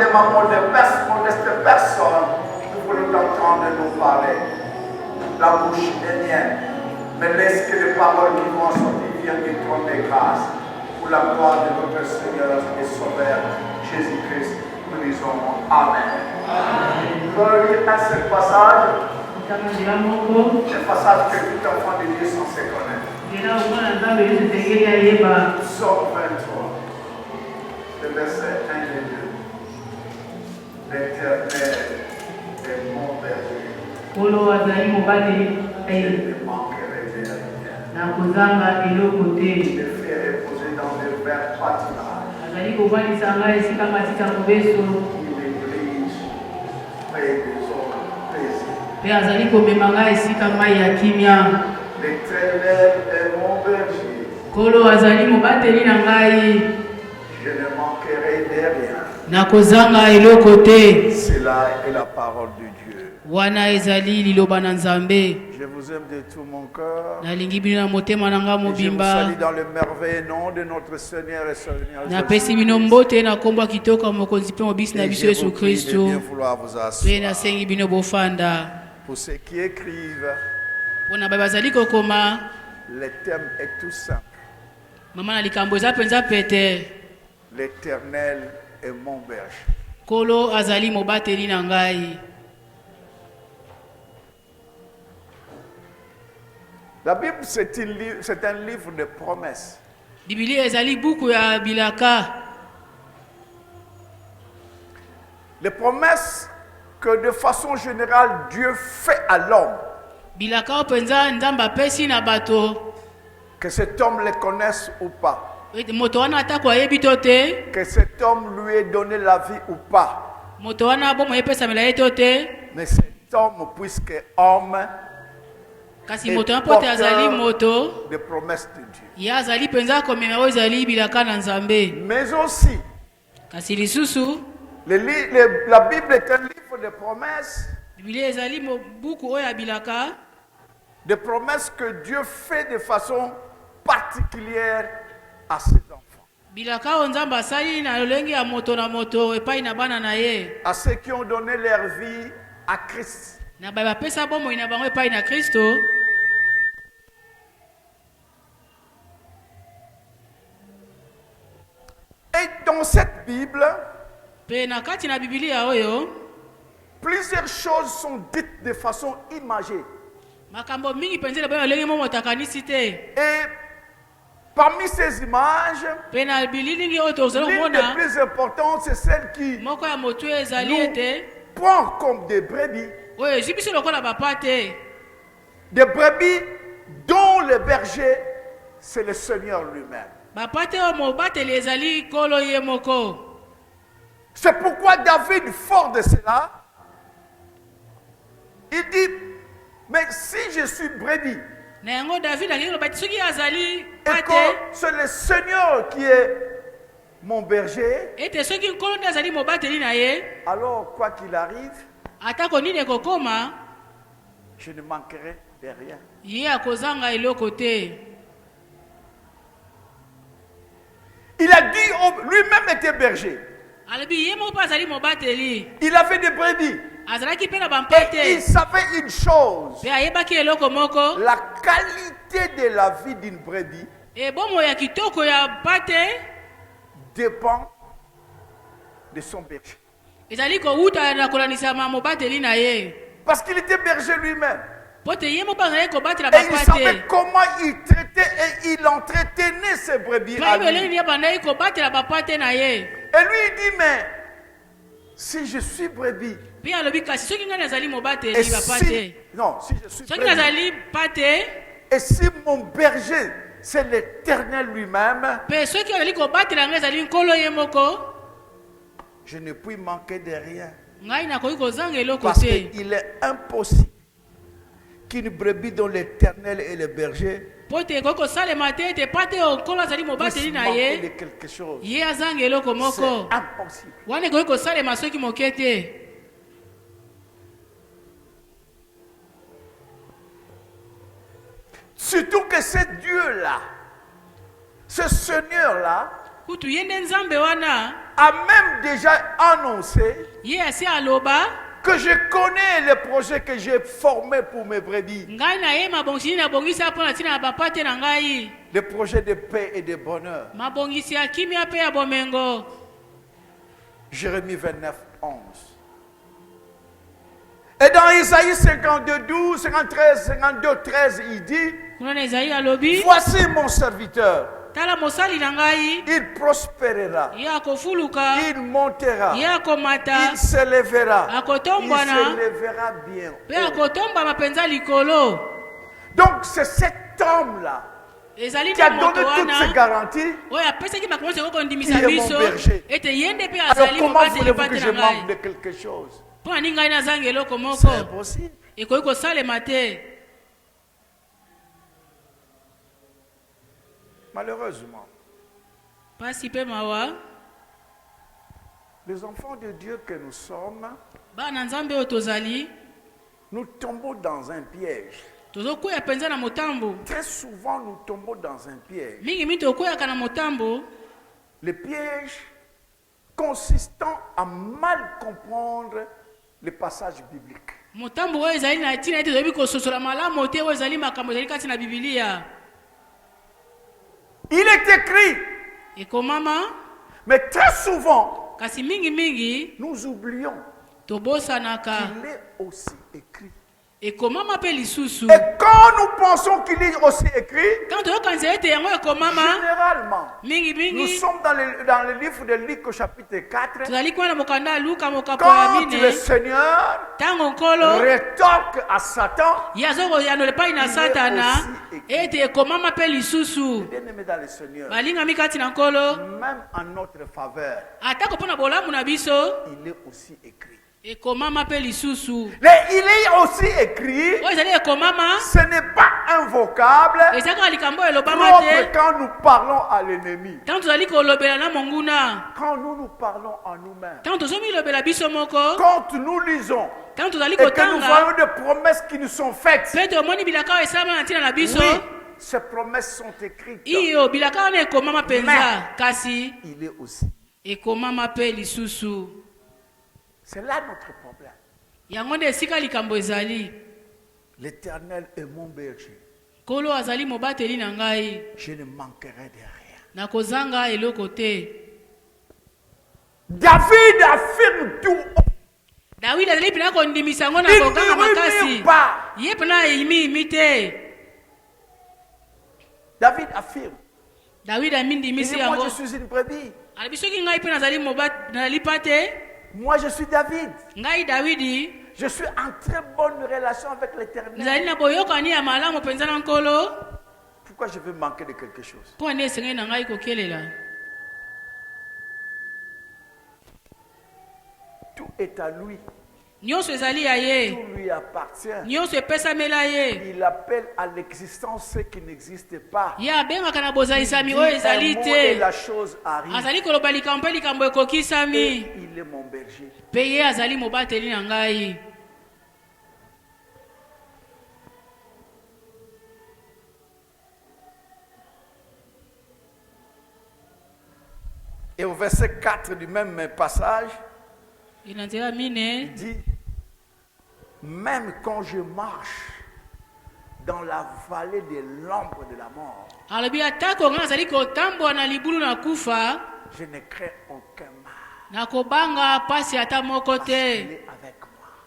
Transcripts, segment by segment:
des mamans, des modestes personnes, nous voulons t'entendre nous parler. La bouche est mienne, mais laisse que les paroles qui vont sortir viennent du trône des grâces. Pour la gloire de notre Seigneur et Sauveur Jésus-Christ, nous disons Amen. Nous allons lire un seul passage. Le passage que tout enfant de Dieu censé connaître. Psaume 23, le verset 1 et 2. L'Éternel est mon berger. Je ne manquerai de rien. Il me fait reposer dans de verts pâturages. Il me glisse près des eaux paisibles. L'Éternel est mon berger. Je ne manquerai de rien. Cela est la parole de Dieu. Je vous aime de tout mon cœur. Et je vous salue dans le merveilleux nom de notre Seigneur et Sauveur Jésus-Christ. Et je vous prie de bien vouloir vous asseoir. Pour ceux qui écrivent, le thème est tout simple. L'Éternel est mon berger. La Bible, c'est un livre de promesses. Les promesses que de façon générale Dieu fait à l'homme. Que cet homme les connaisse ou pas. Que cet homme lui ait donné la vie ou pas. Mais cet homme, puisque homme, est porteur des promesses de Dieu. Mais aussi, la Bible est un livre de promesses. Des promesses que Dieu fait de façon particulière à ses enfants. À ceux qui ont donné leur vie à Christ. Et dans cette Bible, plusieurs choses sont dites de façon imagée. Et parmi ces images, l'une des plus importantes, c'est celle qui nous prend comme des brebis. Des brebis dont le berger, c'est le Seigneur lui-même. C'est pourquoi David, fort de cela, il dit, mais si je suis brebis, et que c'est le Seigneur qui est mon berger, alors quoi qu'il arrive, je ne manquerai de rien. Il a dit, lui-même était berger. Il avait des brebis. Et il savait une chose. La qualité de la vie d'une brebis dépend de son berger. Parce qu'il était berger lui-même. Et il savait comment il traitait et il entretenait ses brebis à lui. Et lui il dit, mais si je suis brebis, et si je suis brebis, et si mon berger c'est l'Éternel lui-même, je ne puis manquer de rien. Parce qu'il est impossible qu'une brebis dont l'Éternel est le berger puisse manquer de quelque chose. C'est impossible. Surtout que ce Dieu-là, ce Seigneur-là, a même déjà annoncé que je connais les projets que j'ai formés pour mes brebis. Des projets de paix et de bonheur. Jérémie 29, 11. Et dans Isaïe 52, 12, 53, 52, 13, il dit: voici mon serviteur. Il prospérera. Il montera. Il s'élèvera. Il s'élèvera bien. Donc c'est cet homme-là qui a donné toutes ces garanties. Il est mon berger. Alors comment voulez-vous que je manque de quelque chose? C'est impossible. Malheureusement, les enfants de Dieu que nous sommes, nous tombons dans un piège. Très souvent, nous tombons dans un piège. Le piège consistant à mal comprendre les passages bibliques. Il est écrit, mais très souvent, nous oublions qu'il est aussi écrit. Et quand nous pensons qu'il est aussi écrit, généralement, nous sommes dans le livre de Luc au chapitre 4, quand le Seigneur rétorque à Satan, il est aussi écrit. Bien-aimé dans le Seigneur, même en notre faveur, il est aussi écrit. Mais il est aussi écrit, ce n'est pas un vocable propre quand nous parlons à l'ennemi. Quand nous parlons à nous-mêmes, quand nous lisons et que nous voyons des promesses qui nous sont faites, oui, ces promesses sont écrites. Mais il est aussi. C'est là notre problème. L'Éternel est mon berger. Je ne manquerai de rien. David affirme tout. Il ne pas. David affirme. Il dit, moi je suis une brebis. Moi je suis David. Je suis en très bonne relation avec l'Éternel. Pourquoi je veux manquer de quelque chose? Tout est à lui. Tout lui appartient. Il appelle à l'existence ce qui n'existe pas. Il dit un mot et la chose arrive. Et il est mon berger. Et au verset 4 du même passage, il dit: même quand je marche dans la vallée de l'ombre de la mort, je ne crains aucun mal. Parce qu'il est avec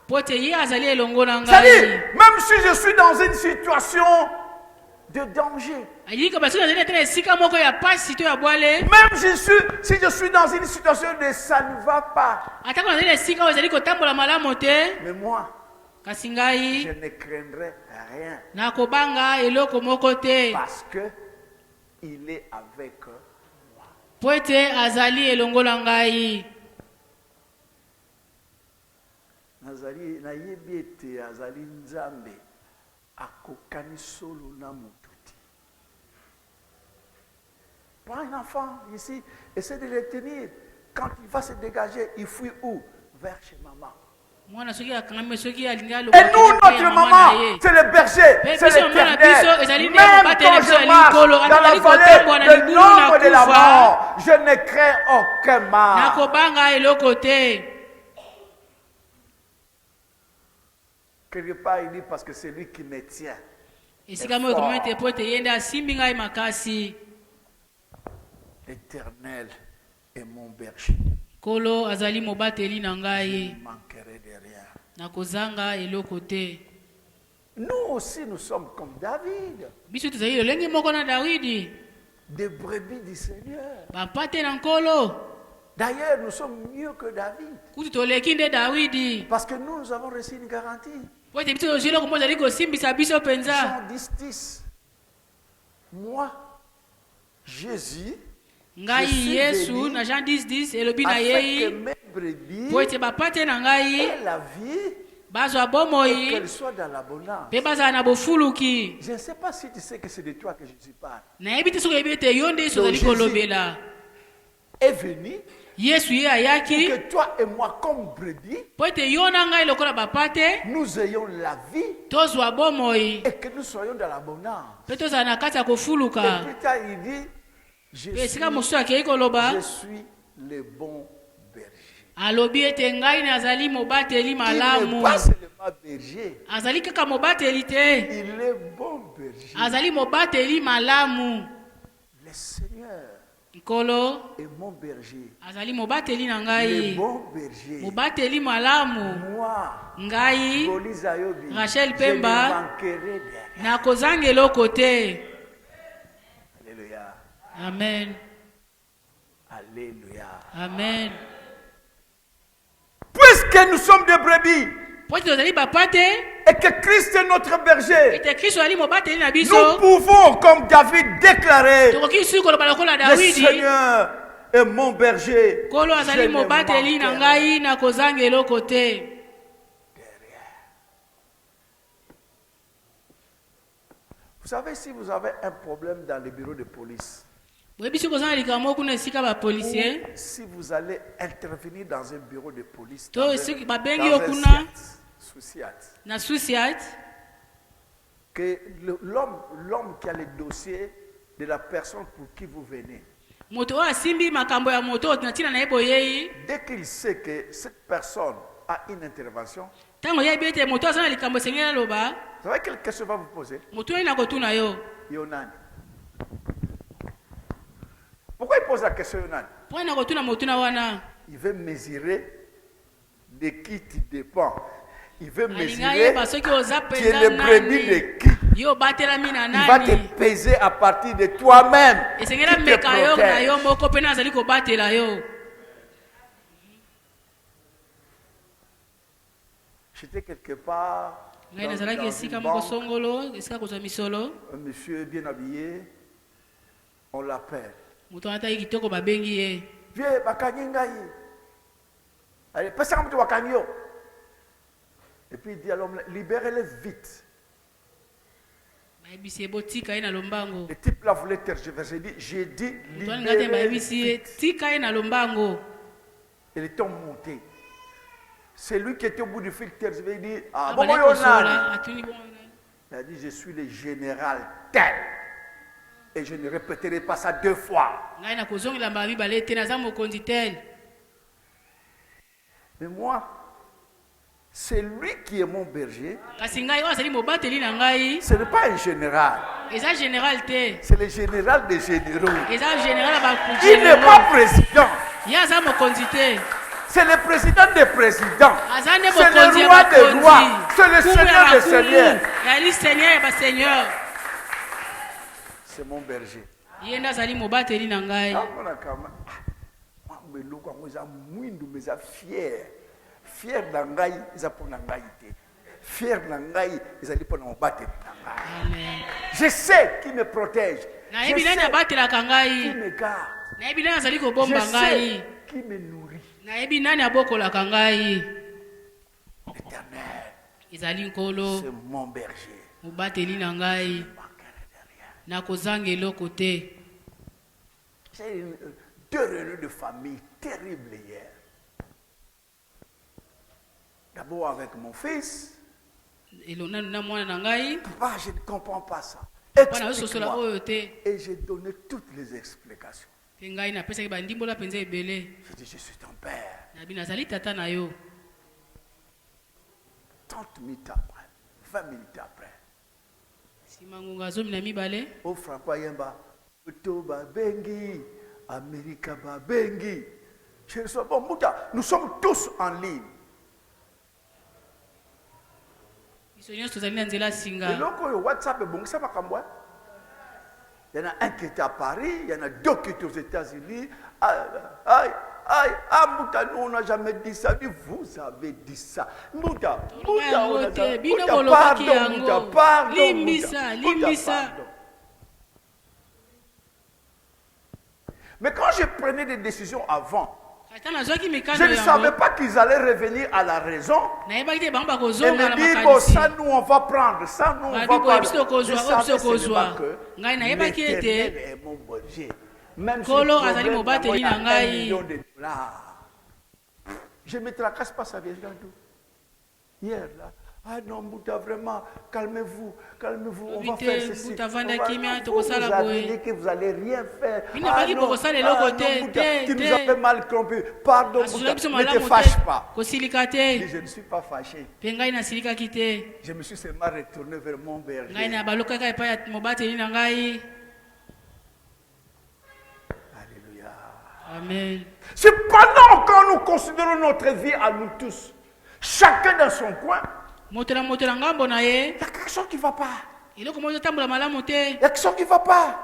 moi. C'est-à-dire, même si je suis dans une situation de danger, même si je suis dans une situation de ça ne va pas, mais moi, je ne craindrai rien, parce que il est avec moi. Nazali nayebi ete azali nzambe akokani solo na mututi. Prends un enfant ici, essaie de le tenir. Quand il va se dégager, il fuit où? Vers chez maman. Et nous, notre maman, c'est le berger, c'est l'éternel. Même quand je marche dans la vallée de l'ombre de la mort, je ne crains aucun mal. Quelque part, il dit parce que c'est lui qui me tient. L'éternel est mon berger. Kolo azali mobateli na ngai. Je ne manquerai de rien. Nakozanga eloko te. Nous aussi, nous sommes comme David. Biso tozali lolenge moko na Dawidi. Des brebis du Seigneur. Bapate na nkolo. D'ailleurs, nous sommes mieux que David. Kuti toleki nde Dawidi. Parce que nous avons reçu une garantie. Po te biso jilo ko mozali ko simbisa biso penza. Jean 10:10. Moi, Jésus, ngai Yesu na Jean 10:10 elobi na yei. Po te bapate na ngai. La vie. Bazwa bomoi. Qu'elle soit dans l'abondance. Pe baza na bofuluki. Je ne sais pas si tu sais que c'est de toi que je parle. Na ebiti so ebite yonde so zali ko lobela. Est venu. Yesu ye ayaki. Que toi et moi comme brebis. Po te yona ngai lokola bapate. Nous ayons la vie. Tozwa bomoi. Et que nous soyons dans l'abondance. Pe toza na kati ya kofuluka. Et plus tard il dit je suis le bon berger. Alobi ete ngai nazali mobateli malamu. Il n'est pas seulement berger. Azali kaka mobateli te. Il est bon berger. Azali mobateli malamu. Le Seigneur Nkolo est mon berger. azali mobateli na ngai. Le bon berger. Mobateli malamu. Moi, ngai Rachel je ne Pemba manquerai de rien. nakozanga eloko te. Alléluia. Amen. Alléluia. Amen. Puisque nous sommes des brebis Po tozali bapate. et que Christ est notre berger, Ete Kristo ali mobateli na nous biso. pouvons, comme David, déclarer Tokoki suko loba lokola le Dawidi. Seigneur est mon berger. Kolo azali Je ne mobateli na manquerai ngai nakozanga eloko te. de rien. Vous savez, si vous avez un problème dans les bureaux de police, Boyebi siko zanga likambo kuna esika ba policier. si vous allez intervenir dans un bureau de police, To dans esiki un babengi okuna SWAT, na suicide. que l'homme qui a le dossier de la personne pour qui vous venez, Moto wa simbi makambo ya moto tunatina na ebo yei. dès qu'il sait que cette personne a une intervention, Tango yebi ete moto azana likambo sengela loba. vous savez quelle question va vous poser? Moto ina kotuna yo. Yonani. Pourquoi il pose la question Yonani? Po ina kotuna motuna wana. Il veut mesurer de qui tu dépends. Il veut Alinga ye mesurer basoki oza tu es penza le brebis nani. de qui. Yo batela mina Il va te nani. peser à partir de toi-même. Esengela Qui te meka yo na protège. yo moko pena azali ko batela yo. J'étais quelque part Ngai dans nazalaki une esika moko banque. songolo, esika kozwa misolo. Un monsieur bien habillé, on l'appelle. Moto anataki kitoko babengi ye. Viens, bakangi ngai. Allez, passe un peu de wakangio. Et puis il dit à l'homme, libérez-le vite. Bayebisi botika ye na lombango. Le type là voulait tergiverser. J'ai dit, Moto ngate libérez-le bayebisi ye vite. tika ye na lombango. Et les temps montés. C'est lui qui était au bout du fil tergiversé. Il dit, ah, bon, Abale kosola atuni bon. il a dit, je suis le général tel. Et je ne répéterai pas ça 2 fois. Ngai na kozongela mbabi bale te naza mokonzi tel. Mais moi, c'est lui qui est mon berger. Kasi ngai oyo azali mobateli na ngai. Ce n'est pas un général. Eza général te. C'est le général des généraux. Eza général ya Il n'est pas président. ye aza mokonzi te. C'est le président des présidents. Aza nde C'est mokonzi le ya roi des bakonzi. rois. C'est le Kumu seigneur ya des bakumu. seigneurs. Yali seigneur ya baseigneur. C'est mon berger. Ye nde azali mobateli na ngai. Fier na ngai eza mpona ngai te. Fier na ngai ezali mpona mobateli na ngai. Amen. Je sais qui me protège. Je Nayebi nani sais abatelaka qui ngai. me garde. Nayebi nani azali Je kobomba sais ngai. qui me nourrit. Nayebi nani abokolaka ngai. L'éternel, Ezali nkolo c'est mon berger. mobateli na ngai. Je ne manquerai de rien. Nakozanga eloko te. J'ai eu 2 réunions de famille terribles hier. D'abord avec mon fils. Ngai. Papa, je ne comprends pas ça. Papa, na Explique-moi. sosola oyo te. Et j'ai donné toutes les explications. Pe ngai napesaki bandimbola penza ebele. Je dis, je suis ton père. Nabi nazali tata na yo. 30 minutes après, 20 minutes après. Sima ngonga zomi na mibale. Au Franco Yemba, Uto Babengi, America Babengi. Je reçois, bon, Mouta, nous sommes tous en ligne. Biso nyonso tozali na nzela singa. Et donc, WhatsApp est bon, ça va comme moi. Il y en a un qui est à Paris, il y en a deux qui sont aux États-Unis. Mouta, nous on n'a jamais dit ça. Vous avez dit ça. Mouta, pardon. Limbisa. Mais quand je prenais des décisions avant, je ne savais pas qu'ils allaient revenir à la raison et me dire, bon, ça nous on va prendre, ça nous on va prendre. Je savais seulement que l'Éternel est mon bon Dieu. Même si le problème, $1 million. Je ne me tracasse pas, ça vient d'où? Hier, là. Ah non, Mouta, vraiment, calmez-vous, on va faire ceci. Vous avez dit que vous n'allez rien faire. Ah non, Mouta, tu nous as fait mal compris. Pardon, Mouta, ne te fâche pas. Je ne suis pas fâché. Je me suis seulement retourné vers mon berger. Alléluia. Amen. Cependant, quand nous considérons notre vie à nous tous, chacun dans son coin, il y a quelque chose qui ne va pas. Il y a quelque chose qui ne va pas.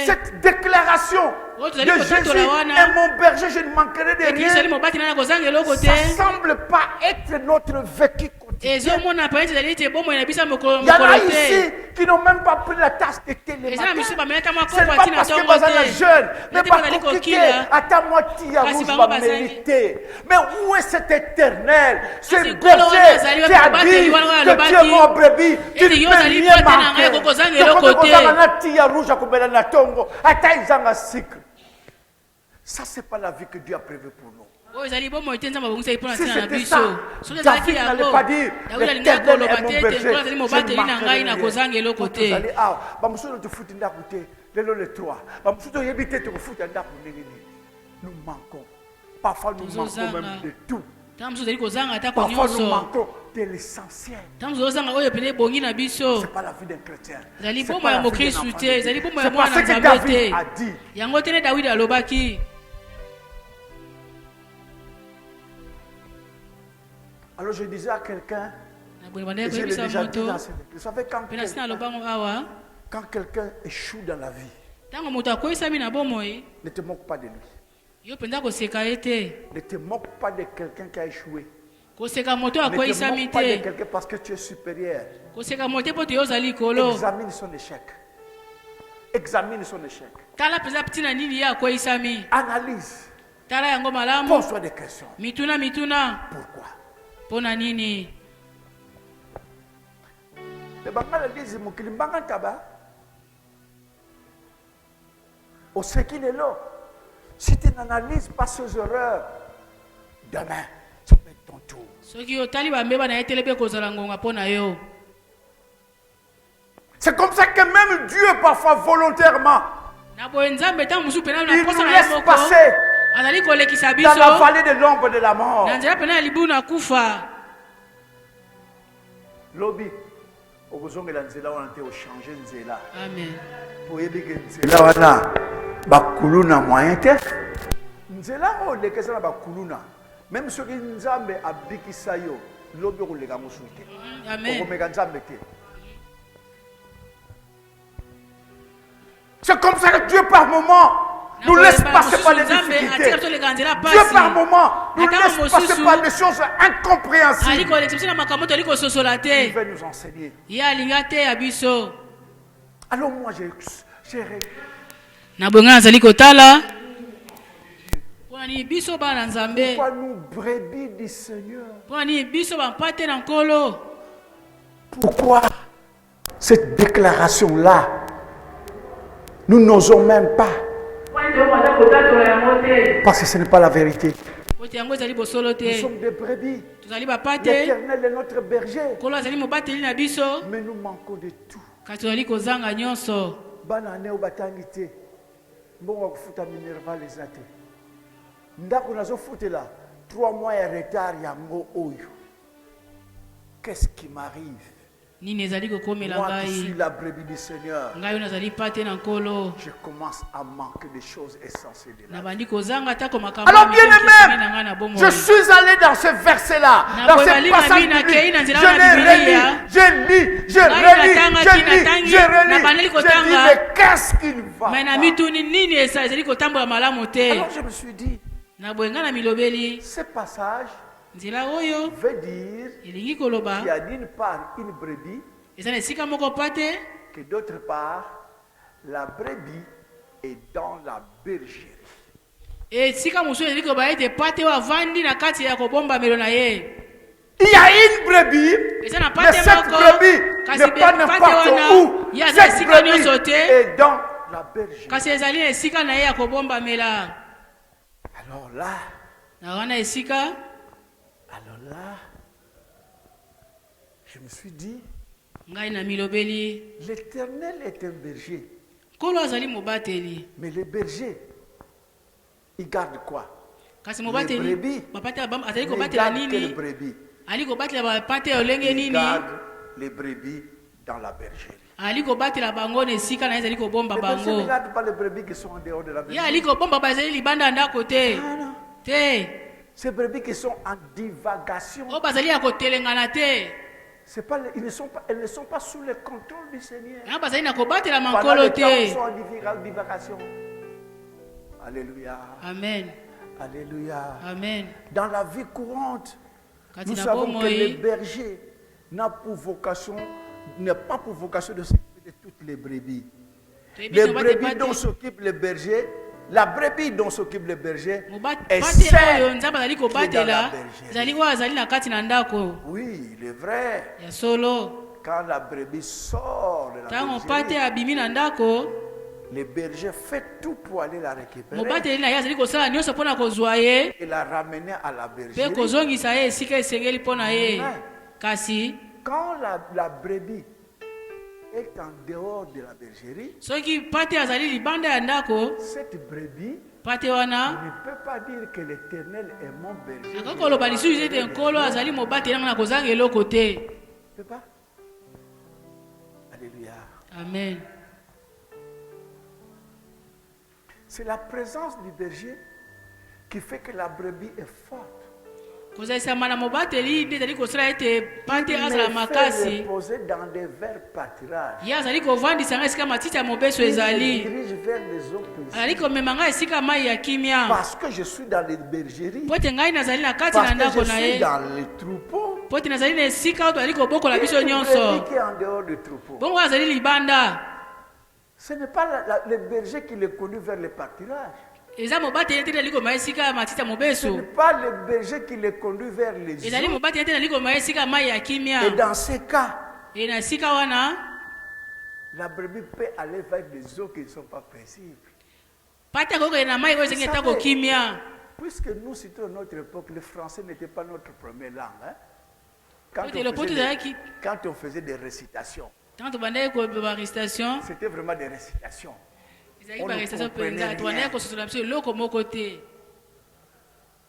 Cette déclaration de Jésus est mon berger, je ne manquerai de rien. Ça ne semble pas être notre vécu quotidien. Il y en a ici qui n'ont même pas pris la tasse de thé le matin. Ce n'est pas parce que Bazana jeune, mais parce que à ta moitié rouge va mériter. Mais où est cet éternel, ce berger qui a dit que tu es mon brebis, tu ne peux rien manquer. Ça, ce n'est pas la vie que Dieu a prévue pour nous. Si c'était ça, David n'allait pas dire l'Éternel est mon berger, je ne manquerai rien. Nous manquons. Parfois nous manquons même de tout. Parfois nous manquons de l'essentiel. Ce n'est pas la vie d'un chrétien. C'est pas la vie d'un enfant. C'est pas ce que David a dit. Alors je disais à quelqu'un, et je l'ai déjà dit dans cette église, vous savez quand quelqu'un échoue dans la vie, ne te moque pas de lui. Ne te moque pas de quelqu'un qui a échoué. Ne te moque pas de quelqu'un parce que tu es supérieur. Examine son échec. Examine son échec. Analyse. Pose-toi des questions. Pourquoi? Le Bangala dit Mukilimbanga Taba. Au ce qu'il est là. Si tu n'analyses pas ces erreurs, demain, ça va être ton tour. C'est comme ça que même Dieu, parfois volontairement, il nous laisse passer dans la vallée de l'ombre de la mort. Lobby, au besoin de la nzela, on a été changé nzela. Amen. Pour y aller nzela, on a bakuluna moyen te. Nzela, on est que ça bakuluna. Même ceux qui nzambe abiki sayo, lobby on les gagne souté. Amen. C'est comme ça que Dieu par moment nous laisse passer par les difficultés. Dieu par moment nous laisse passer par des choses incompréhensibles. Il veut nous enseigner. Alors moi j'ai pourquoi nous brebis du Seigneur? Pourquoi cette déclaration-là nous n'osons même pas? Parce que ce n'est pas la vérité. Nous sommes des brebis. L'éternel L'Éternel est notre berger. Mais nous manquons de tout. Banane au batangité. Bon, on fout à Minerva les athées. Ndako nazo foute là. 3 mois et retard yango oyo. Qu'est-ce qui m'arrive? Moi qui suis la brebis du Seigneur, je commence à manquer des choses essentielles de la vie. Alors bien aimé, je suis allé dans ce verset-là, dans ce passage biblique. Je relis. Je dis, mais qu'est-ce qu'il va pas? Alors je me suis dit, ce passage veut dire qu'il y a d'une part une brebis, que d'autre part, la brebis est dans la bergerie. Il y a une brebis, mais cette brebis n'est pas n'importe où. Cette brebis est dans la bergerie. Alors là, je me suis dit, l'Éternel est un berger. Mais les bergers, ils gardent quoi? Les brebis. Ils gardent quelles brebis? Ils gardent les brebis dans la bergerie. Mais les bergers ne gardent pas les brebis qui sont en dehors de la bergerie. Non. Ces brebis qui sont en divagation. Elles ne sont pas sous le contrôle du Seigneur. Pendant le temps, ils sont en divagation. Alléluia. Amen. Alléluia. Amen. Dans la vie courante, nous savons que le berger n'a pas pour vocation de s'occuper de toutes les brebis. Les brebis dont s'occupe le berger, la brebis dont s'occupe le berger est celle qui est dans la bergerie. Oui, il est vrai. Quand la brebis sort de la bergerie, le berger fait tout pour aller la récupérer et la ramener à la bergerie. Quand la brebis est en dehors de la bergerie, cette brebis ne peut pas dire que l'Éternel est mon berger. Ne peut pas. Alléluia. Amen. C'est la présence du berger qui fait que la brebis est forte. Il me fait reposer dans des verts pâturages. Il me dirige vers les eaux paisibles. Parce que je suis dans les bergeries. Parce que je suis dans les troupeaux. Une brebis qui est en dehors du troupeau. Ce n'est pas le berger qui le conduit vers le pâturage. Ce n'est pas le berger qui le conduit vers les eaux. Et dans ces cas, la brebis peut aller vers des eaux qui ne sont pas paisibles. Puisque nous, c'était notre époque, le français n'était pas notre première langue. Hein? Quand on faisait des récitations, c'était vraiment des récitations. On ne comprenait rien.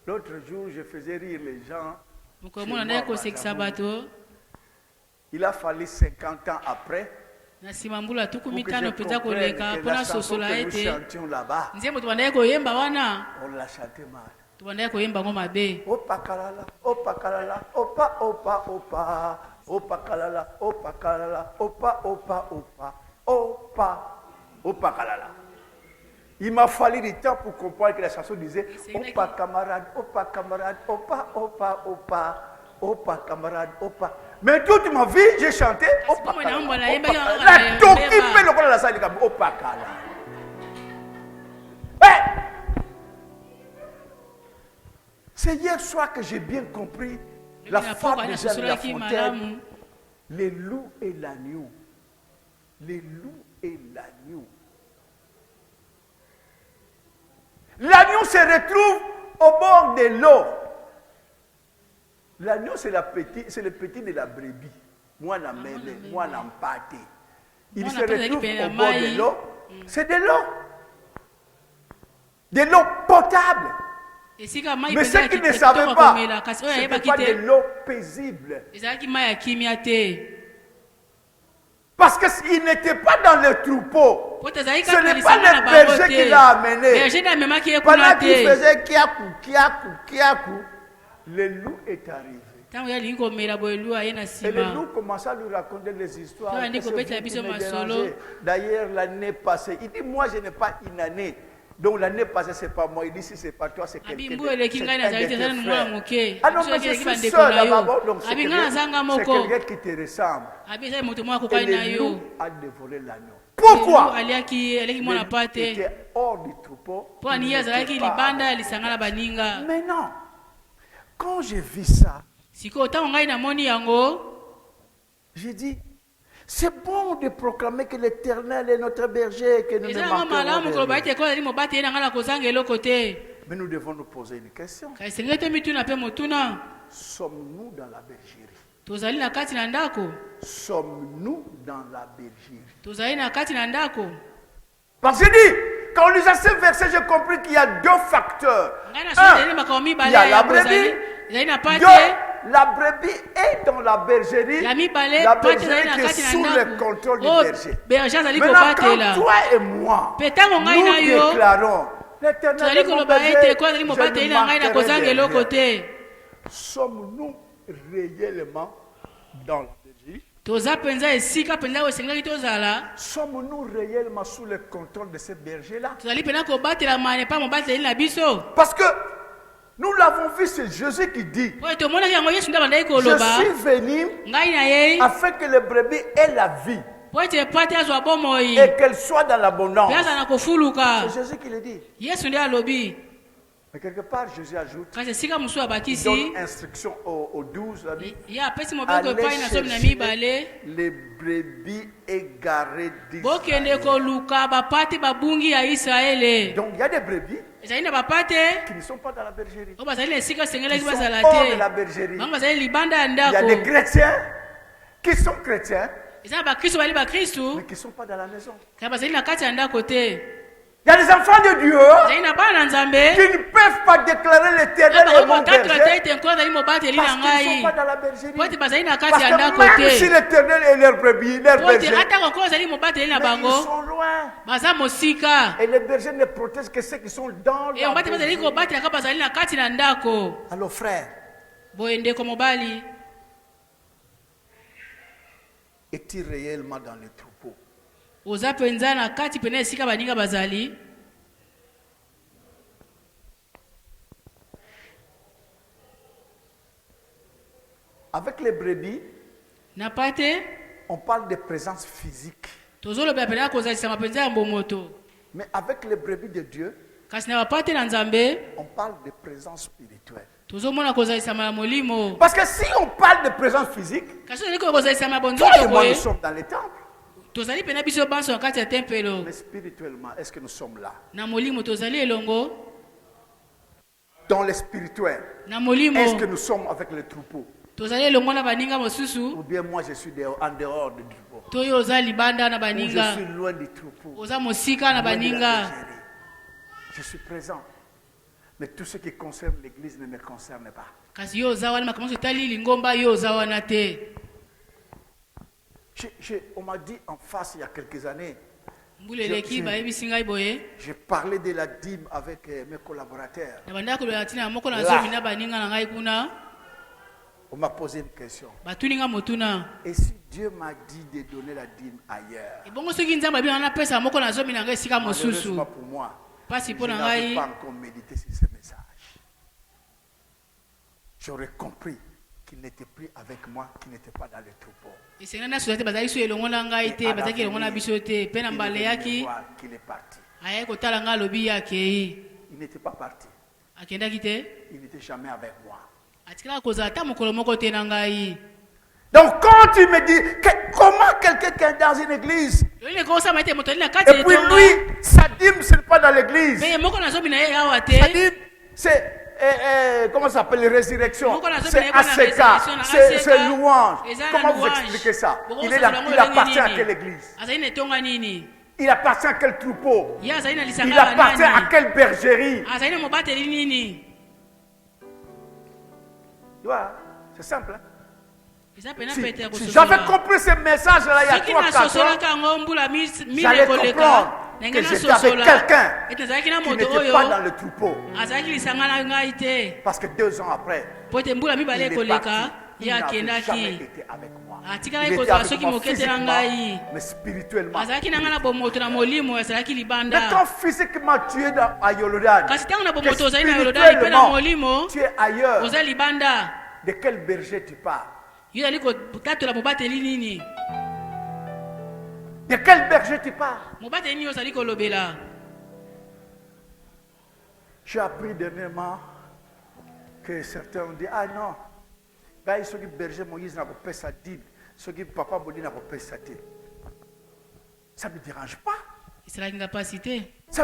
L'autre jour, je faisais rire les gens. Il a fallu 50 ans après pour que je comprenne que la chanson que nous chantions là-bas, on l'a chantée mal. Opa kalala, opa kalala, opa opa opa, opa kalala, opa kalala, opa opa opa, opa opa kalala. Il m'a fallu du temps pour comprendre que la chanson disait opa camarade, opa opa opa, opa camarade, opa. Mais toute ma vie, j'ai chanté opa kalala. La toki fait le rôle de la salle comme opa kalala. C'est hier soir que j'ai bien compris la fable de Jean de La Fontaine, les loups et l'agneau. Les loups et l'agneau. L'agneau se retrouve au bord de l'eau. L'agneau, c'est le petit de la brebis. Moi, la mêlée, moi, l'empâté. Il se retrouve au bord de l'eau. C'est de l'eau. De l'eau potable. Mais ceux qui ne savaient pas, ce n'était pas de l'eau paisible. Parce qu'il n'était pas dans le troupeau. Ce n'est pas le berger qui l'a amené. Pendant qu'il faisait kiakou, le loup est arrivé. Et le loup commença à lui raconter des histoires. D'ailleurs, l'année passée, il dit, moi je n'ai pas une année. Donc l'année passée, ce n'est pas moi. Il dit, si ce n'est pas toi, c'est quelqu'un d'autre. Ah non, mais je suis seul là-bas. Donc c'est quelqu'un qui te ressemble. Et le loup a dévoré l'agneau. Pourquoi? Il était hors du troupeau. Mais non. Quand j'ai vu ça, j'ai dit, c'est bon de proclamer que l'Éternel est notre berger et que nous ne manquerons de rien. Mais nous devons nous poser une question. Sommes-nous dans la bergerie? Sommes-nous dans la bergerie? Parce que dit, quand on lit ce verset, j'ai compris qu'il y a deux facteurs. Un, il y a la brebis. Deux, la brebis est dans la bergerie. La bergerie qui est sous le contrôle du berger. Maintenant, quand toi et moi, nous déclarons, l'Éternel est mon berger, je ne manquerai de rien. Sommes-nous réellement dans la bergerie? Sommes-nous réellement sous le contrôle de ces bergers-là? Parce que nous l'avons vu, c'est Jésus qui dit, je suis venu afin que les brebis aient la vie et qu'elles soient dans l'abondance. C'est Jésus qui le dit. Mais quelque part, Jésus ajoute, il donne instruction aux 12, allez chercher les brebis égarées d'Israël. Donc il y a des brebis qui ne sont pas dans la bergerie, qui sont hors de la bergerie. Il y a des chrétiens qui sont chrétiens, mais qui ne sont pas dans la maison. Il y a des enfants de Dieu qui ne peuvent pas déclarer l'Éternel est mon berger parce qu'ils ne sont pas dans la bergerie. Parce que même si l'Éternel est leur berger, mais ils sont loin. Et les bergers ne protègent que ceux qui sont dans la bergerie. Alors frère, est-il réellement dans le troupeau? Avec les brebis, on parle de présence physique. Mais avec les brebis de Dieu, on parle de présence spirituelle. Parce que si on parle de présence physique, toi et moi nous sommes dans les temples. Mais spirituellement, est-ce que nous sommes là? Dans le spirituel, est-ce que nous sommes avec le troupeau? Ou bien moi je suis en dehors du troupeau? Ou je suis loin du troupeau? Je suis présent. Mais tout ce qui concerne l'église ne me concerne pas. On m'a dit en face il y a quelques années, j'ai parlé de la dîme avec mes collaborateurs. On m'a posé une question. Et si Dieu m'a dit de donner la dîme ailleurs? Malheureusement pour moi, je n'avais pas encore médité sur ce message. J'aurais compris qu'il n'était plus avec moi, qu'il n'était pas dans le troupeau. Il est parti. Il n'était pas parti. Il n'était jamais avec moi. Donc quand tu me dis comment quelqu'un qui est dans une église et puis lui, sa dîme ce n'est pas dans l'église. Sa dîme c'est comment ça s'appelle, résurrection, c'est Aseka, c'est louange. Comment vous expliquez ça? Il appartient à quelle église? Il appartient à quel troupeau? Il appartient à quelle bergerie? Tu vois, c'est simple. Hein? Si j'avais compris ce message-là il y a 3-4 ans, j'allais comprendre que j'étais avec quelqu'un qui n'était pas dans le troupeau. Parce que 2 ans après, il est parti. Il n'avait jamais été avec moi. Il était avec moi physiquement, mais spirituellement. Mais quand physiquement tu es à Yolodan, que spirituellement tu es ailleurs, de quel berger tu parles? De quel berger tu parles? J'ai appris dernièrement que certains ont dit, ah non, ils sont berger Moïse n'a pas sa dîme, ceux qui papa Boli n'a pas sa dîme. Ça ne me dérange pas. Ça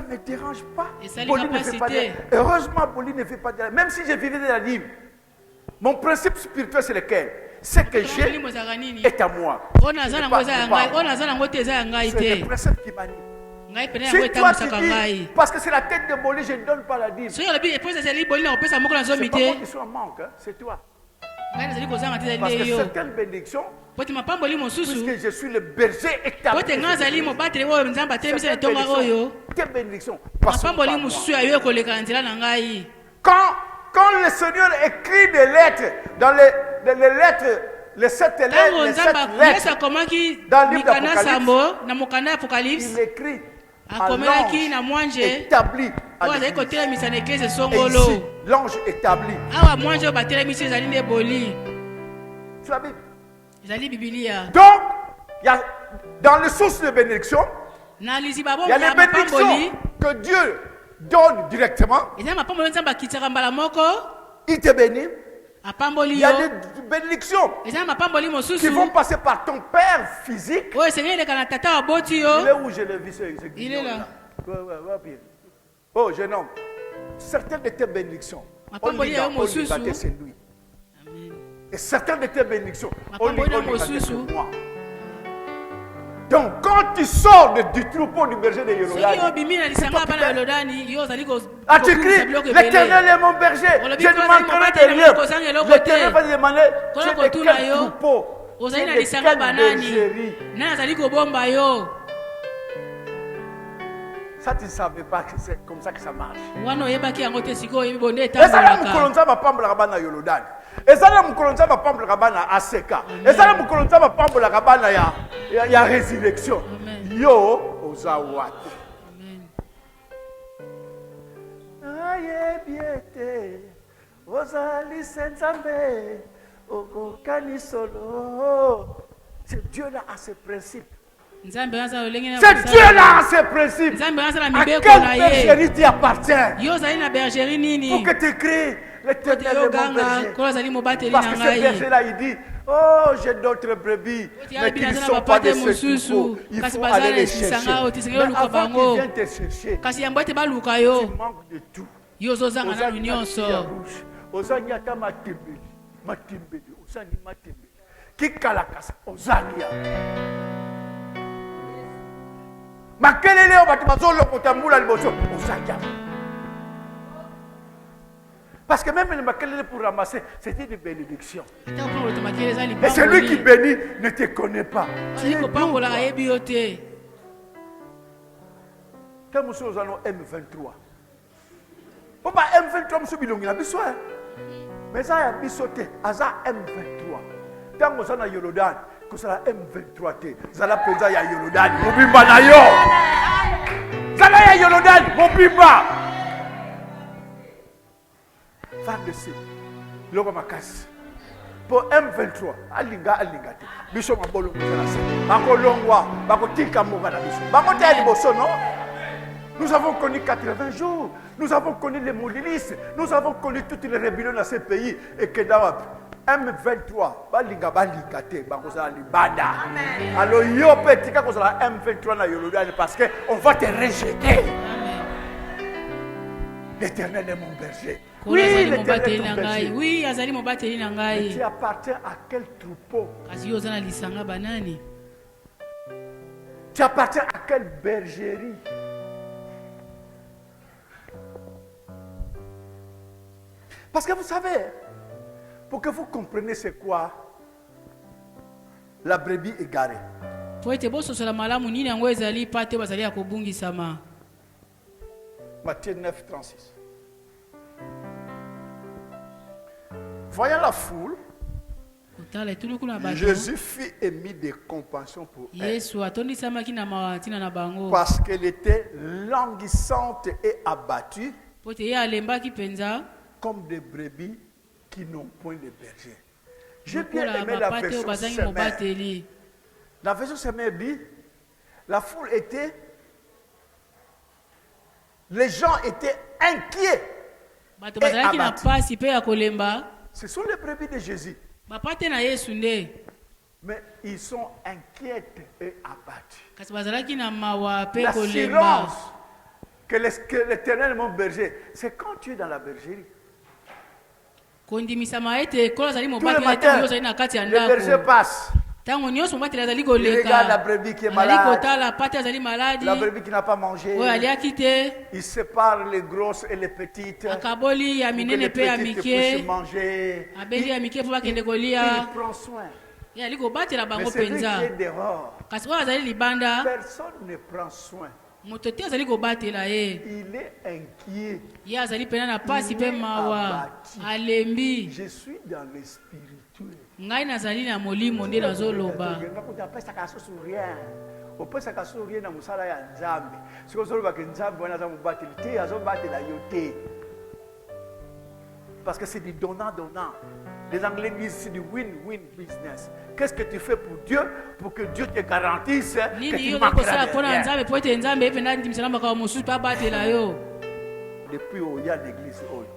ne me dérange pas. Boli ne fait pas de... Heureusement, Boli ne fait pas de... Même si je vivais de la dîme, mon principe spirituel c'est lequel? C'est que j'ai est à moi. C'est le principe qui m'anime. Si toi tu dis, parce que c'est la tête de Boli, je ne donne pas la dîme. C'est pas moi qui suis en manque, hein, c'est toi. Parce que certaines bénédictions, puisque je suis le berger établi, tes bénédictions passent par moi. Quand le Seigneur écrit des lettres, dans les lettres, les 7 lettres, dans le livre d'Apocalypse, il écrit à l'ange établi à l'église. Et ici, l'ange établi. C'est la Bible. Donc, dans les sources de bénédiction, il y a les bénédictions que Dieu donne directement. Il te bénit. Il y a des bénédictions qui vont passer par ton père physique. Il est où je l'ai vu? Il est là. Oh, jeune homme, certaines de tes bénédictions, c'est lui. Et certaines de tes bénédictions, c'est moi. Donc, quand tu sors du troupeau du berger de Yolodan, tu cries, l'Éternel est mon berger, je ne manquerai de rien. L'Éternel va te demander, tu es de quel troupeau? Tu es de quelle bergerie? Ça, tu ne savais pas que c'est comme ça que ça marche. Et ça, là, Moukolonza va prendre la rabana Yolodan. Et ça, là, Moukolonza va prendre la rabana Aseka. Et ça, là, Moukolonza va prendre la rabana ya résurrection. Yo, Ozawat. Aye, biete. Ozali Senzambe. Okokani solo. C'est Dieu là a ses principes. C'est Dieu là a ses principes. À quelle bergerie tu appartiens? Pour que tu cries, l'Éternel est mon berger. Parce que ce berger là il dit, oh j'ai d'autres brebis, mais qui ne sont pas de ce troupeau. Il faut aller les chercher. Mais avant qu'ils viennent te chercher, tu manques de tout. Ozania ta matembeli, ozani matembeli. Kikalakasa, ozania. Makelele o batumazolo kotambula liboso ozania. Parce que même les makelele pour ramasser, c'était des bénédictions. Et celui qui bénit ne te connaît pas. Tu es doux. Quand nous sommes en M23, pourquoi M23 nous sommes en M23? Mais ça a bisoté, Aza M23. Quand nous sommes en Yolodan, que ça M23 te, Zala Peza ya Yolodan, Mobimba na yo. Zala ya Yolodan, Mobimba. Femme de C, Logo Makas. Pour M23, Alinga te. Biso Mabolo Moussana. Bako Longwa, Bako Tika Mogana Biso. Bako Taya Boso, non? Nous avons connu 80 jours. Nous avons connu les Moulilis. Nous avons connu toutes les rébellions dans ces pays. Et que dans M23, Balinga Balikate, Bakosa Libanda. Alors, yo petit cas M23 na Yolodan parce qu'on va te rejeter. L'Éternel est mon berger. Oui, l'Éternel est ton berger. Oui, azali mobateli na Mais tu ngai. appartiens à quel troupeau? Kasi yo oza na lisanga banani? Tu appartiens à quelle bergerie? Parce que vous savez, pour que vous compreniez c'est quoi la brebis égarée. Po ete bososola malamu nini yango ezali pate bazali ya kobungisama. Matthieu 9, 36. Voyant la foule, Otala etulu kuna bato. Jésus fit émis de compassion pour elle. Yesu atondisamaki na mawatina na bango. Parce qu'elle était languissante et abattue, Po ete ye alembaki penza. comme des brebis qui n'ont point de berger. J'ai bien Lokola aimé la bapate oyo version bazangi Semeur. mobateli. La version Semeur dit, la foule était, les gens étaient inquiets. Bato Et bazalaki na abattus. pasi pe ya kolemba. Ce sont les brebis de Jésus. Bapate na Yesu nde. Mais ils sont inquiets et abattus. Kasi bazalaki na mawa pe kolemba. L'assurance que l'Éternel est mon berger, c'est quand tu es dans la bergerie. Kondimisama ete kola azali Tous les mobaki matins, ete ozali na kati ya le berger ndako. passe. Ntango nyonso mobateli azali Il regarde la koleka. brebis qui est Azali malade, kotala pate azali maladi. la brebis qui n'a pas mangé. Oyo aliaki te. Il sépare les grosses et les petites. Akaboli ya Pour que minene les pe ya petites puissent mike. manger. Abeli ya mike mpo bakende Il kolia. prend soin. Ye ali kobatela Mais bango celui qui penza. est dehors, Kasi oyo azali libanda. personne ne prend soin. Moto te azali kobatela ye. Il est inquiet. Ye azali pena na pasi Il pe est mawa. abattu. Alembi. Je suis dans le spirituel. Ngai nazali na molimo nde nazoloba. opesaka so rien na mosala ya nzambe soki ozolobaka nzambe wana aza mobateli te azobatela yo te parce que c'est du donnant. Les Anglais disent c'est du win-win business. Qu'est-ce que tu fais pour Dieu pour que Dieu te garantisse que Nini tu yo manqueras kosala de mpona rien. nzambe po ete nzambe ependa ndimisana makambo mosusu mpe abatela yo. Depuis oya l'église oyo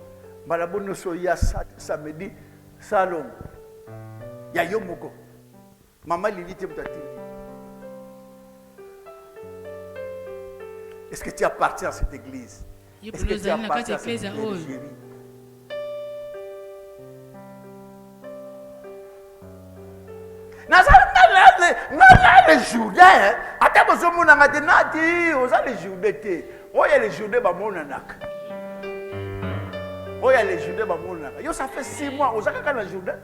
mbala bo nyonso oya samedi salon ya yo moko mama lili te moto atindi. Est-ce que tu appartiens à cette église? Ye Est-ce que polo tu ozali na kati appartiens ya à cette eklezia oyo. bergerie? Naza le Jourdain, ata bozomonanga te nati oza le Jourdain te. Oya le Jourdain bamonanaka. Oya le Jourdain bamonanaka. Yo ça fait 6 mois oza kaka na Jourdain.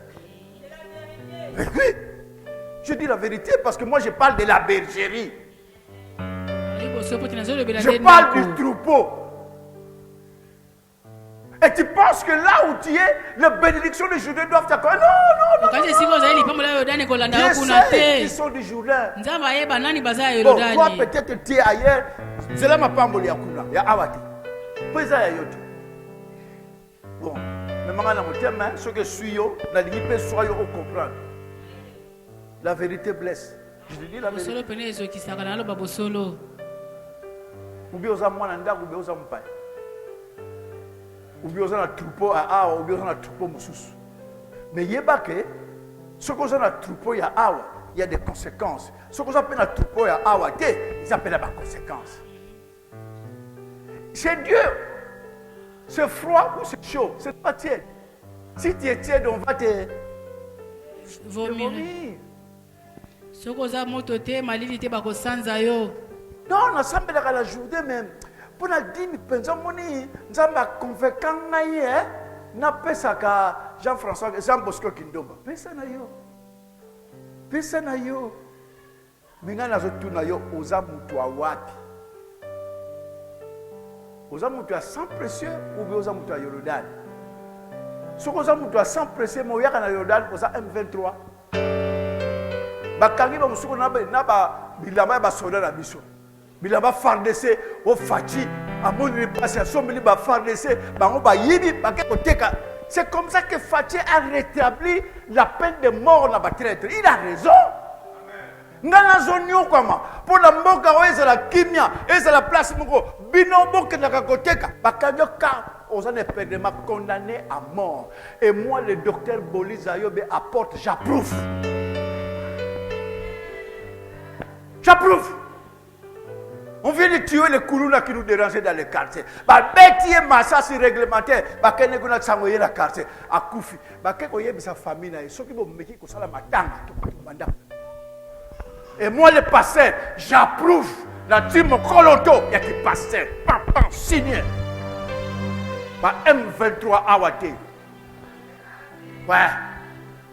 Mais oui, je dis la vérité parce que moi je parle de la bergerie. Je parle du troupeau. Et tu penses que là où tu es, les bénédictions du Jourdain doivent t'accorder. Non. Je sais qu'ils sont du Jourdain. Bon, toi peut-être tu es ailleurs. C'est là ma pamboli ya kuna. Ya awati. Pesa ya yote. Bon, mais manga na motema, ce que je suis yo, na lingi pe soyo au comprendre. La vérité blesse. Je te dis la vérité. Ou bien aux amants ou bien aux ampais. Ou bien aux troupeau à awa, ou bien aux troupeau moussous. Mais yebake, ce qu'on a troupeau à awa, il y a des conséquences. Ce qu'on appelle un troupeau à awa, ils appellent des conséquences. C'est Dieu. C'est froid ou c'est chaud, c'est pas tiède. Si tu es tiède, on va te vomir. Non, on a semblé la journée même. Pour la dîme, pensons moni, nzamba convaincant naïe, na pesaka Jean-François, Jean Bosco Kindomba. Pesa na yo. Minga na zotu na yo oza mutu wa wapi? Oza mutu ya sans précieux ou bien oza mutu ya Yorodani? Soko oza mutu ya sans précieux, mo yaka na Yorodani oza M23. Bakangi ba musuko na ba bilamba ba soda na biso. Bilamba fardese au fachi amoni passe à sombeli ba fardese bango ba yibi ba ke koteka. C'est comme ça que Fachi a rétabli la peine de mort na ba traître. Il a raison. Ngana zonyo kwama pour la mboka oyo la kimia et la place moko binombo ke na koteka bakanyo ka oza ne perdement condamné à mort. Et moi le docteur Boliza Yobe apporte, j'approuve. J'approuve. On vient tuer les Koulouna qui nous dérangeaient dans les quartiers. Bêti et massage réglementaire. Bakene kuna tsangoye la quartier. Akufi. Bakeko yebi sa famille na. Soki bo meki ko sala matanga. Et moi le pasteur, j'approuve la team Koloto. Il y a qui pasteur. Papa signé. Par M23 Awate. Ouais.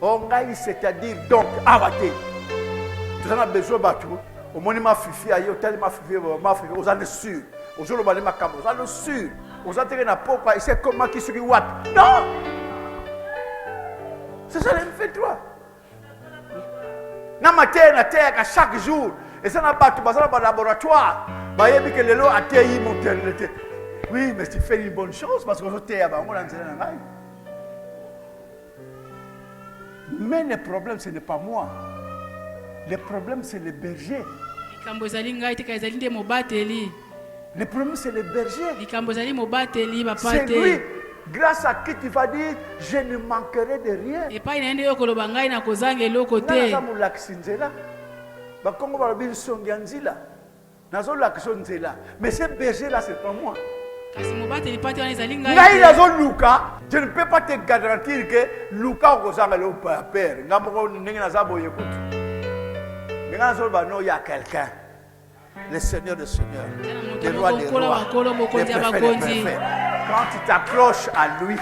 On a c'est-à-dire donc Awate. Nous avons besoin de tout. Au monument Fifi, ayo tellement Fifi, vous en êtes sûr. Aujourd'hui, on va aller à Cambo, vous en êtes sûr. Vous entrez dans pourquoi il sait comment qui se dit what. Non! C'est ça l'M23. Na matin, na terre, chaque jour. Et ça n'a pas tout, ça n'a pas de laboratoire. Bah, il y a que les lots à terre, ils montent. Oui, mais tu fais une bonne chose parce que vous êtes à Bango, mais le problème, ce n'est pas moi. Le problème, c'est le berger. Le problème, c'est le berger. C'est lui, grâce à qui tu vas dire, je ne manquerai de rien. Mais ce berger-là, ce n'est pas moi. Je ne peux pas te garantir que Luca va père. Il y a quelqu'un, le Seigneur des Seigneurs, le roi des rois, le préfet des préfets. Quand tu t'accroches à lui,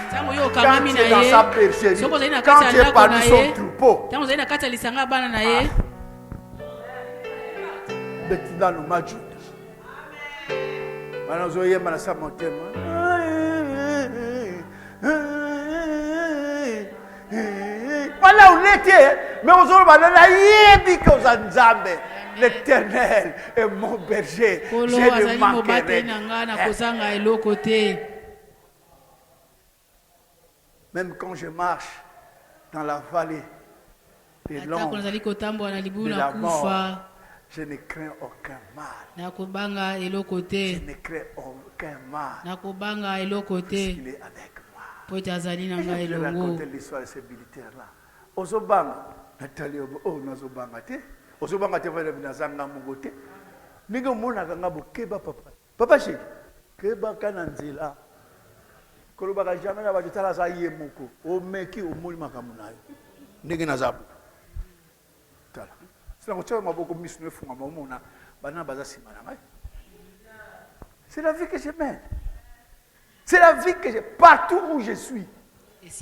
quand tu es dans sa bergerie, quand tu es parmi son troupeau, dans le majou. Voilà où l'était, mais l'Éternel est mon berger, je ne manquerai. Même quand je marche dans la vallée de l'ombre de la mort, je ne crains aucun mal. Je ne crains aucun mal. Parce qu'il est avec moi. Je vais raconter l'histoire de ces militaires-là. Ozobanga, Nathalie, oh, Nazobanga te. Ozobanga te, Nazanga Mugote. Nigo Mona Gangabo, Keba Papa. Papa Chéri, Keba Kananzila. Kolobaka jamais na batala za yemoko. O meki o moli makamunayo. Ndenge nazabu. Tala. C'est la vie que je mène. C'est la vie que j'ai partout où je suis. Il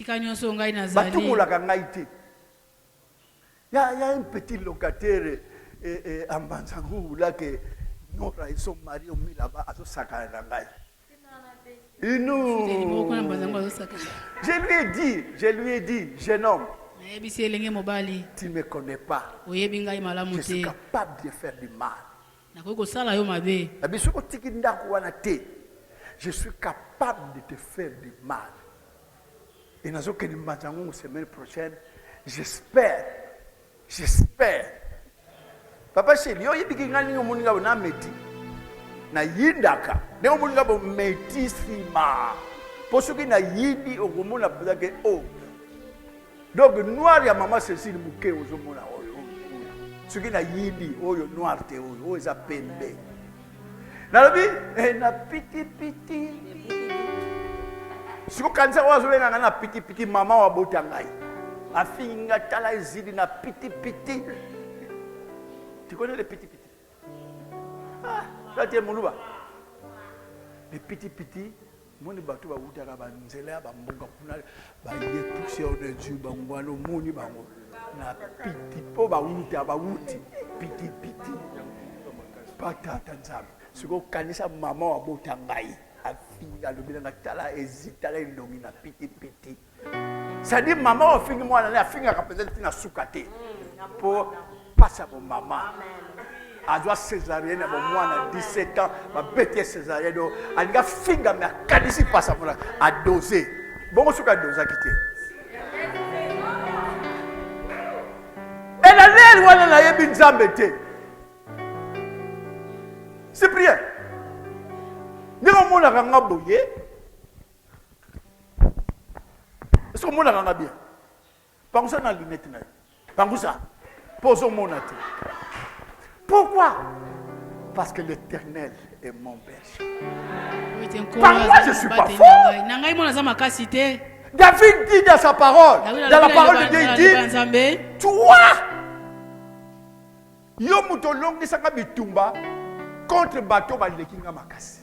y a un petit locataire à Mbanzangou là que ils sont mariés, ont mis là-bas à Sakarangai. Je lui ai dit, jeune homme. Tu ne me connais pas. Je suis capable de faire du mal. Je suis capable de te faire du mal. Et dans la semaine prochaine, j'espère. Papa chéri, yo yibiki ngani ngomuninga bona meti. Na yindaka. Ne ngomuninga bo meti sima. Posuki na yindi ogomona bazake oh. Donc noir ya maman Cécile Mouké ozomona oyo. Soki na yindi oyo noir te oyo eza pembe. Na lobi na piti piti. Siko kanza wazolenga na piti piti mama wa botangai. Afinga tala ezidi na piti piti. Tu connais les piti piti? Ah, là tu es mon louba. Les piti piti. Moni batu ba utaka ba nzela ba mbonga kuna ba yepuse oneju ba ngwalo moni bango na piti po ba uti piti piti pata tanzam siko kanisa mama wa botangai afinga lobila na tala ezita la ndongi na piti piti ça dit maman wa fingi mwana na afinga kapeza tina sukate po passa pour maman. A doit césarienne à moi 17 ans, ma bête césarienne, elle a finga mais à ici pas ça à doser. Bon, ce qu'a dosé à quitter. Elle a l'air où elle a bien zambété. C'est prière. Nous avons la ranga bouillé. Est-ce que mon la bien? Par ça dans la lunette. Par ça. Posons mon atout. Pourquoi? Parce que l'Éternel est mon berger. Par moi, je ne suis pas fort. David dit dans sa parole, dans la parole de Dieu, il dit, toi, yo mutolongi saka bitumba contre bateau balekinga makasi.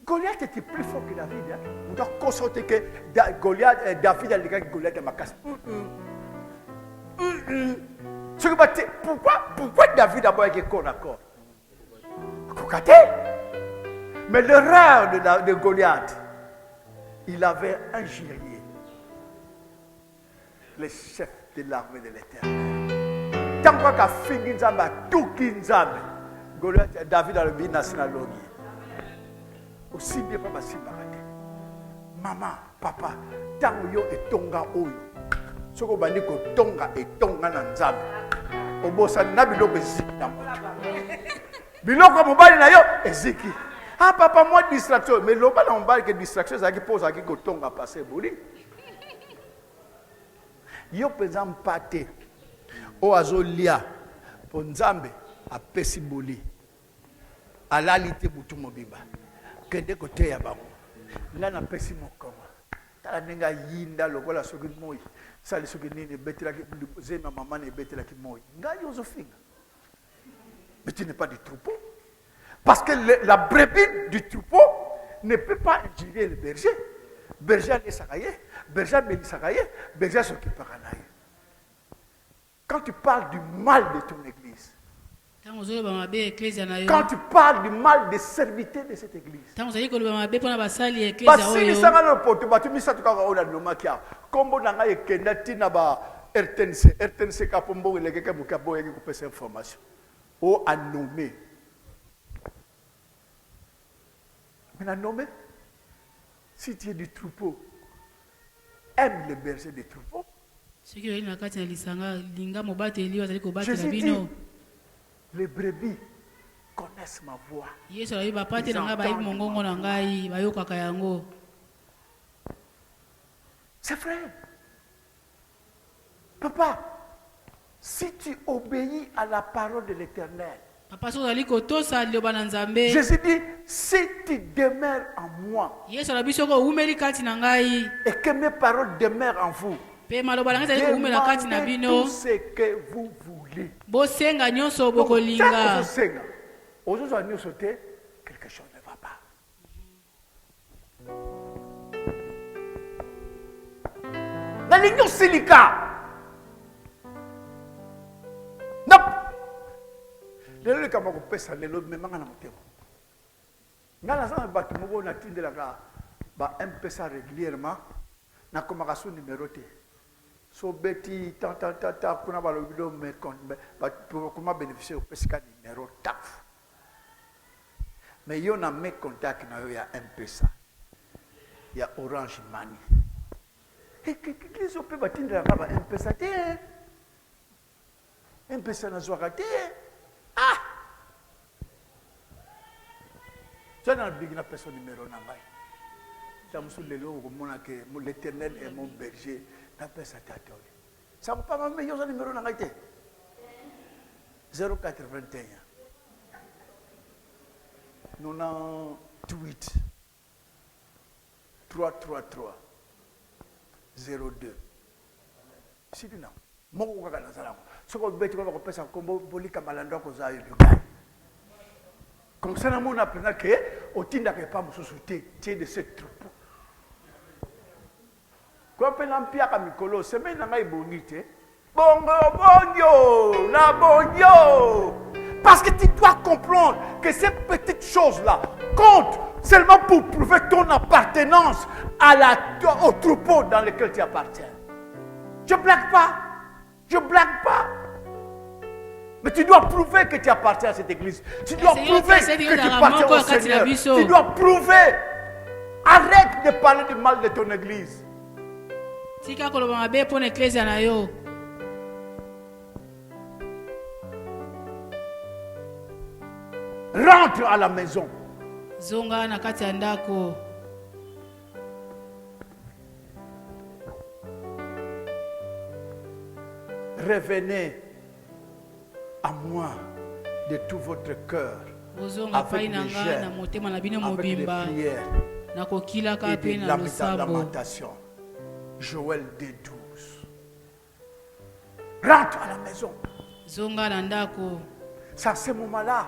Goliath était plus fort que David. On doit constater que David a les Goliath makasi. Pourquoi David a été corps à corps? Mais l'erreur de Goliath, il avait un guerrier, le chef de l'armée de l'Éternel. Tant qu'il a fini tout Kinzambe, Goliath, David a le bien national. Aussi bien pas si maman, papa, tant que yo et tonga oyo. Ce qu'on va dire que tonga et tonga nanzambe. Au bossa nabilo beziki na moto. Biloko mobali na yo eziki. Ah papa moi distraction, mais loba na mobali que distraction ça qui pose à qui que tonga passer boli. Yo pezam pate. O azolia po nzambe apesi boli. Alalite butu mobimba. Kende kote ya bango. Ngana pesi mokoma. Tala nenga yinda lokola soki moi. Sali soki nini betela ki zema maman ne betela ki moi. Nga yozofinga. Mais tu n'es pas du troupeau. Parce que la brebis du troupeau ne peut pas injurer le berger. Berger n'est sakaye, berger n'est sakaye, berger s'occupera naïe. Quand tu parles du mal de ton église, quand tu parles du mal des serviteurs de cette église, RTNC Kapombo et les Mukabo et cette information. Ou à nommer. Mais à nommer, si tu es du troupeau, aime le berger des troupeaux. Jésus dit, les brebis connaissent ma voix. C'est vrai. Papa, si tu obéis à la parole de l'Éternel, Jésus dit, si tu demeures en moi, et que mes paroles demeurent en vous, demandez tout ce que vous voulez. Donc, quelque chose ne va pas. La ligne silica. Non. Le kama ko pesa le lobe manga na motema. Ngala sa ba ki mo na tindela ka ba M-Pesa régulièrement na koma ka son numéro te. So beti ta kuna ba lo video me compte ba pour comment bénéficier au pesca numéro taf. Mais yo na me contact na yo ya M-Pesa. Ya Orange Money. Et que les opé ba tindela ka ba M-Pesa te. M-Pesa na zo ka te. Ah! Tu n'as pas personne numéro n'amai. Tu as le logo que l'Éternel est mon berger. Tu as ça t'attend. Ça va pas m'amener un numéro n'amai. 081 98 333 02. Si tu n'as moko kaka nazala soko beti ko pesa kombo bolika malando ko za yo comme ça na mona pena ke otinda ke pa mususu te de ce troupeau ko pena mpia ka mikolo semaine na ngai bonite bongo na bongo parce que tu dois comprendre que ces petites choses là comptent seulement pour prouver ton appartenance au troupeau dans lequel tu appartiens. Je blague pas. Je ne blague pas. Mais tu dois prouver que tu appartiens à cette église. Tu dois prouver que tu appartiens au Seigneur. Tu dois prouver. Arrête de parler du mal de ton église. Rentre à la maison. Revenez à moi de tout votre cœur avec les jeûnes avec les prières et des lamentations. Joël 2:12. Rentre à la maison. C'est à ce moment-là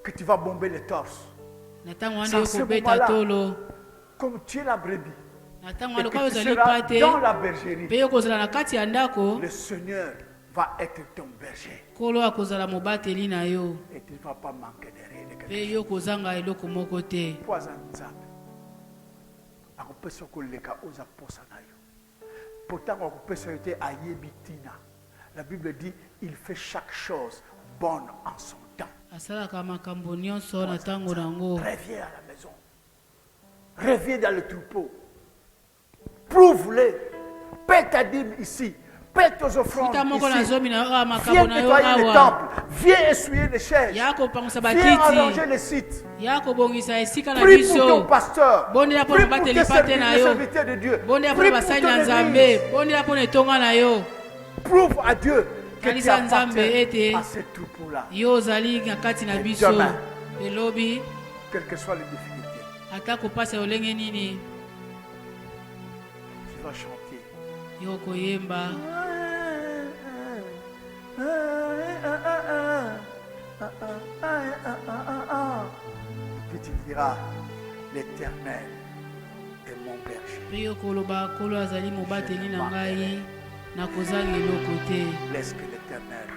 que tu vas bomber les torses. C'est à ce moment-là, comme tu es la brebis, et que tu seras dans la bergerie, le Seigneur va être ton berger. Et tu ne vas pas manquer de rien. Pourtant, la Bible dit il fait chaque chose bonne en son temps. Reviens à la maison. Reviens dans le troupeau. Prouve-le. Paie ta dîme ici. Paie tes offrandes ici. Viens nettoyer le temple. Viens essuyer les chaises. Viens arranger les sites. Prie pour ton pasteur. Prie pour tes serviteurs de Dieu. Prie pour ton église. Prouve à Dieu que tu appartiens à ce troupeau-là. Et demain, quelles que soient les difficultés, tu vas chanter. Puis tu diras, l'Éternel est mon berger. Laisse que l'Éternel.